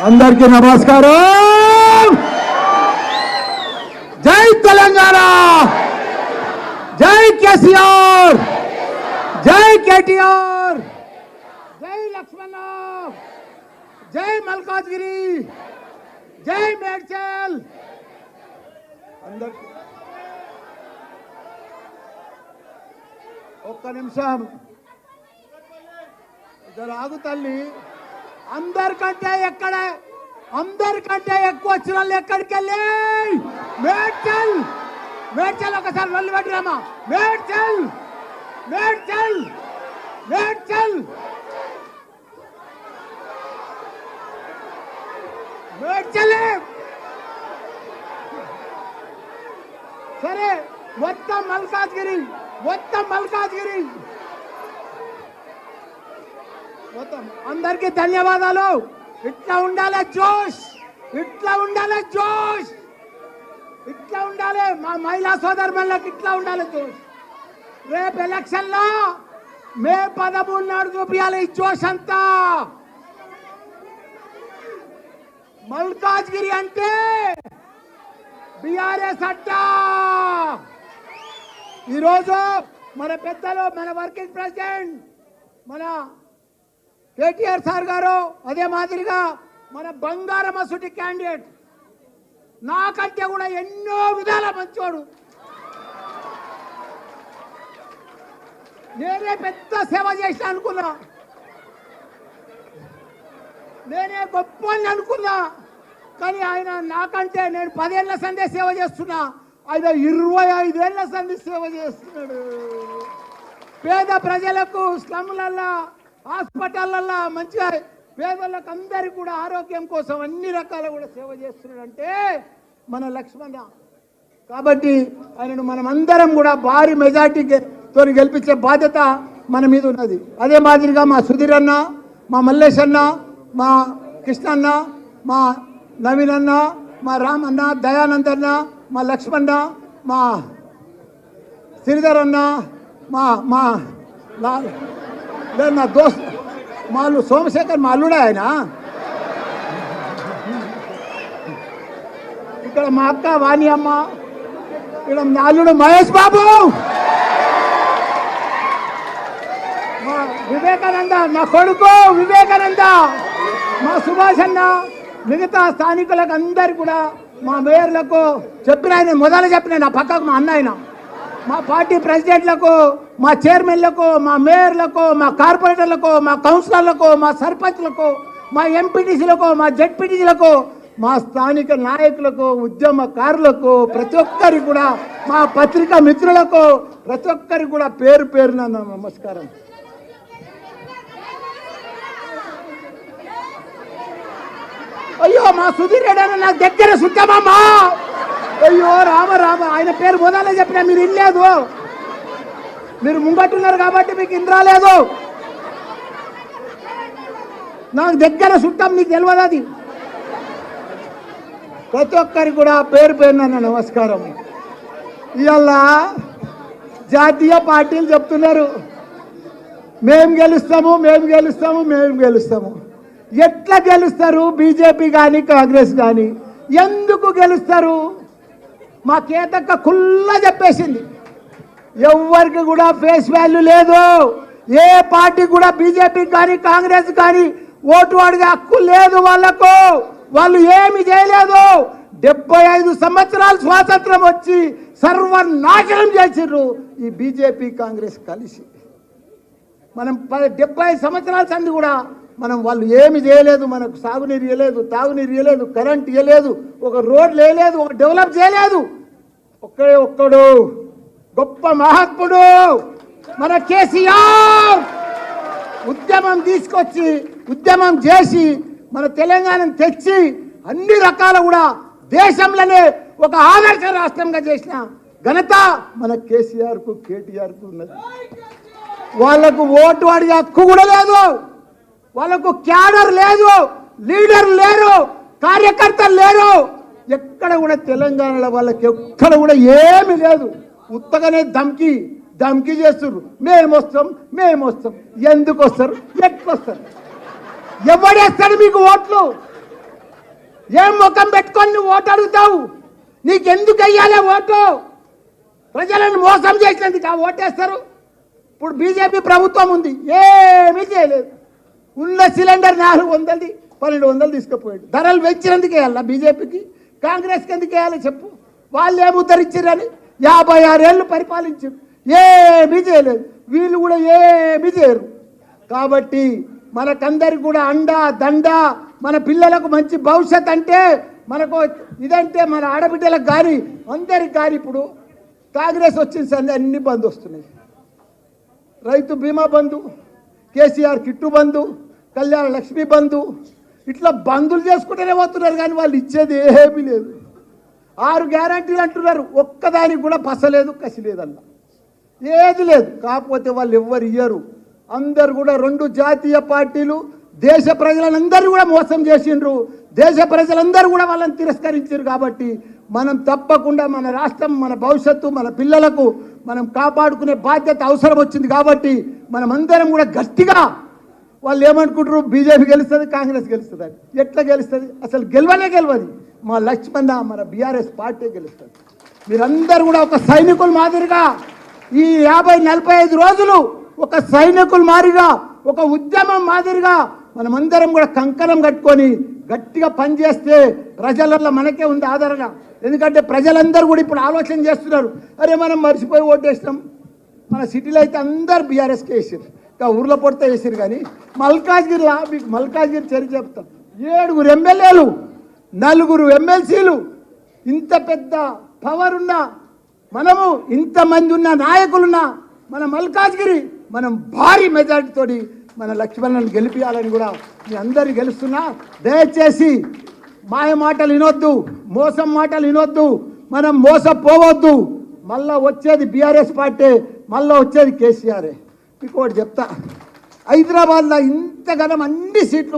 అందరికీ నమస్కారం. జై తెలంగాణ, జై కేసీఆర్, జై కేటీఆర్, జై లక్ష్మణ, జై మల్కాజ్గిరి, జై మేడ్చల్. అందరికీ ఒక్క నిమిషం ఆగు తల్లి. అందరికంటే ఎక్కువ వచ్చిన వాళ్ళు ఎక్కడికి వెళ్ళి మేడ్చల్ మేడ్చల్ ఒకసారి వల్లి పెట్టిరామా. మేడ్చల్ మేడ్చల్ మేడ్చల్ మేడ్చల్ సరే మొత్తం మల్కాజ్గిరి మొత్తం అందరికీ ధన్యవాదాలు. ఇట్లా ఉండాలి జోష్, ఇట్లా ఉండాలి మా మహిళా సోదరులకు, ఇట్లా ఉండాలి జోష్. రేపు ఎలక్షన్ లో మే 13 నాడు చూపించాలి ఈ జోష్ అంతా. మల్కాజ్గిరి అంటే బీఆర్ఎస్ అడ్డా. ఈరోజు మన పెద్దలు, మన వర్కింగ్ ప్రెసిడెంట్ మన కేటీఆర్ సార్ గారు, అదే మాదిరిగా మన బంగారం అసుటి క్యాండిడేట్, నాకంటే కూడా ఎన్నో విధాల మంచోడు. నేనే పెద్ద సేవ చేసిన అనుకున్నా, నేనే గొప్ప అనుకున్నా. కానీ ఆయన నాకంటే, నేను 10 ఏళ్ల సందే సేవ చేస్తున్నా, ఆయన 25 ఏళ్ల సంది సేవ చేస్తున్నాడు. పేద ప్రజలకు స్లమ్లల్లో, హాస్పిటళ్ళల్లో మంచిగా పేదలకు అందరికీ కూడా ఆరోగ్యం కోసం అన్ని రకాల కూడా సేవ చేస్తున్నాడంటే మన లక్ష్మణ. కాబట్టి ఆయనను మనం అందరం కూడా భారీ మెజార్టీతో గెలిపించే బాధ్యత మన మీద ఉన్నది. అదే మాదిరిగా మా సుధీర్ అన్న, మా మల్లేష్ అన్న, మా కృష్ణ అన్న, మా నవీన్ అన్న, మా రామ్ అన్న, దయానంద్ అన్న, మా లక్ష్మణ, మా శ్రీధర్ అన్న, మా నా దోస్త్ మా సోమశేఖర్, మా అల్లుడే ఆయన. ఇక్కడ మా అక్క వాణి అమ్మ, ఇక్కడ నా అల్లుడు మహేష్ బాబు, మా వివేకానంద, నా కొడుకు వివేకానంద, మా సుభాష్ అన్న, మిగతా స్థానికులకు అందరు కూడా, మా మేయర్లకు చెప్పిన, ఆయన మొదలు చెప్పిన నా పక్కకు మా అన్న ఆయన, మా పార్టీ ప్రెసిడెంట్లకు, మా చైర్మన్లకు, మా మేయర్లకు, మా కార్పొరేటర్లకు, మా కౌన్సిలర్లకు, మా సర్పంచ్లకు, మా ఎంపీటీసీలకు, మా జెడ్పీటీసీలకు, మా స్థానిక నాయకులకు, ఉద్యమకారులకు, ప్రతి ఒక్కరికి కూడా, మా పత్రికా మిత్రులకు, ప్రతి ఒక్కరికి కూడా పేరు పేరున నమస్కారం. అయ్యో మా సుధీర్ రెడ్డి నా దగ్గర సుత్తమమ్మా. అయ్యో రామ ఆయన పేరు మొదలే చెప్పినా మీరు ఇల్లేదు, మీరు ముంగట్టున్నారు కాబట్టి మీకు ఇంద్రాలేదు. నాకు దగ్గర చుట్టం, నీకు తెలియదు అది. ప్రతి ఒక్కరికి కూడా పేరు పేరున నమస్కారం. ఇవాళ జాతీయ పార్టీలు చెప్తున్నారు మేము గెలుస్తాము. ఎట్లా గెలుస్తారు? బీజేపీ కానీ కాంగ్రెస్ కానీ ఎందుకు గెలుస్తారు? మా కేతక్క కుల్లా చెప్పేసింది, ఎవరికి కూడా ఫేస్ వాల్యూ లేదు. ఏ పార్టీ కూడా బీజేపీ కానీ కాంగ్రెస్ కానీ ఓటు అడిగే హక్కు లేదు వాళ్ళకు. వాళ్ళు ఏమి చేయలేదు. 75 సంవత్సరాలు స్వాతంత్రం వచ్చి సర్వనాశనం చేసిర్రు ఈ బీజేపీ కాంగ్రెస్ కలిసి. మనం 70 సంవత్సరాల సంది కూడా వాళ్ళు ఏమి చేయలేదు. మనకు సాగునీరు ఇవ్వలేదు, తాగునీరు ఇవ్వలేదు, కరెంట్ ఇవ్వలేదు, ఒక రోడ్లు వేయలేదు, ఒక డెవలప్ చేయలేదు. ఒక్కడు గొప్ప మహాత్ముడు మన కేసీఆర్. ఉద్యమం తీసుకొచ్చి, ఉద్యమం చేసి మన తెలంగాణను తెచ్చి అన్ని రకాల కూడా దేశంలోనే ఒక ఆదర్శ రాష్ట్రంగా చేసిన ఘనత మన కేసీఆర్కు, కేటీఆర్కు ఉన్నది. వాళ్లకు ఓటు అడిగే హక్కు కూడా లేదు. వాళ్ళకు క్యాడర్ లేదు, లీడర్ లేరు, కార్యకర్తలు లేరు. ఎక్కడ కూడా తెలంగాణలో వాళ్ళకి ఎక్కడ కూడా ఏమి లేదు. ఉత్తగానే ధమ్కి చేస్తున్నారు. మేము వస్తాం. ఎందుకు వస్తారు? ఎట్లా వస్తారు? ఎవడేస్తాడు మీకు ఓట్లు? ఏం ముఖం పెట్టుకొని నువ్వు ఓటు అడుగుతావు? నీకెందుకు వెయ్యాలి ఓటు? ప్రజలను మోసం చేసినందుకు ఆ ఓటేస్తారు. ఇప్పుడు బీజేపీ ప్రభుత్వం ఉంది, ఏమీ చేయలేదు. ఉన్న సిలిండర్ 400, 1200 తీసుకుపోయాడు. ధరలు పెంచినందుకు వేయాలా బీజేపీకి? కాంగ్రెస్కి ఎందుకు వేయాలి చెప్పు? వాళ్ళు ఏమి ఉద్ధరించారని 56 ఏళ్ళు పరిపాలించారు, ఏమీ చేయలేదు. వీళ్ళు కూడా ఏమీ చేయరు. కాబట్టి మనకందరికి కూడా అండా దండ, మన పిల్లలకు మంచి భవిష్యత్ అంటే మనకు ఇదంటే మన ఆడబిడ్డలకు కానీ అందరికి కానీ ఇప్పుడు కాంగ్రెస్ వచ్చిన సంది అన్ని బంద్ వస్తున్నాయి. రైతు బీమా బంధు, కేసీఆర్ కిట్టు బంధు, కళ్యాణ లక్ష్మి బంధు, ఇట్లా బంధులు చేసుకుంటూనే పోతున్నారు. కానీ వాళ్ళు ఇచ్చేది ఏమీ లేదు. 6 గ్యారంటీలు అంటున్నారు, ఒక్కదానికి కూడా పసలేదు, కసి లేదన్న, ఏది లేదు. కాకపోతే వాళ్ళు ఎవ్వరు ఇయ్యరు. అందరు కూడా 2 జాతీయ పార్టీలు దేశ ప్రజలందరూ కూడా మోసం చేసిండ్రు. దేశ ప్రజలందరూ కూడా వాళ్ళని తిరస్కరించారు. కాబట్టి మనం తప్పకుండా మన రాష్ట్రం, మన భవిష్యత్తు, మన పిల్లలకు మనం కాపాడుకునే బాధ్యత అవసరం వచ్చింది. కాబట్టి మనం అందరం కూడా గట్టిగా, వాళ్ళు ఏమనుకుంటారు బీజేపీ గెలుస్తుంది, కాంగ్రెస్ గెలుస్తుంది అని. ఎట్లా గెలుస్తుంది? అసలు గెలవదు. మా లక్ష్మణ, మన బీఆర్ఎస్ పార్టీ గెలుస్తుంది. మీరందరూ కూడా ఒక సైనికుల మాదిరిగా ఈ 50-45 రోజులు ఒక సైనికుల మాదిరిగా, ఒక ఉద్యమం మాదిరిగా మనమందరం కూడా కంకణం కట్టుకొని గట్టిగా పనిచేస్తే ప్రజలలో మనకే ఉంది ఆదరణ. ఎందుకంటే ప్రజలందరూ కూడా ఇప్పుడు ఆలోచన చేస్తున్నారు, అరే మనం మర్చిపోయి ఓటేసినాం. మన సిటీలో అయితే అందరు బీఆర్ఎస్కి వేసారు, ఇంకా ఊర్లో పొడితే వేసారు. కానీ మల్కాజ్గిరిలో, మీకు మల్కాజ్గిరి చరిత్ర చెప్తాం, 7 ఎమ్మెల్యేలు, 4 ఎమ్మెల్సీలు, ఇంత పెద్ద పవర్ ఉన్న మనము, ఇంతమంది ఉన్న నాయకులున్నా మన మల్కాజ్గిరి మనం భారీ మెజార్టీతోటి మన లక్ష్మణ్ని గెలిపించాలని కూడా మీ అందరు గెలుస్తున్నా. దయచేసి మాయ మాటలు వినొద్దు, మోసం మాటలు వినొద్దు, మనం మోసపోవద్దు. మళ్ళా వచ్చేది బీఆర్ఎస్ పార్టీ, మళ్ళా వచ్చేది కేసీఆర్. మీకు ఒకటి చెప్తా, హైదరాబాద్లో ఇంతగానం అన్ని సీట్లు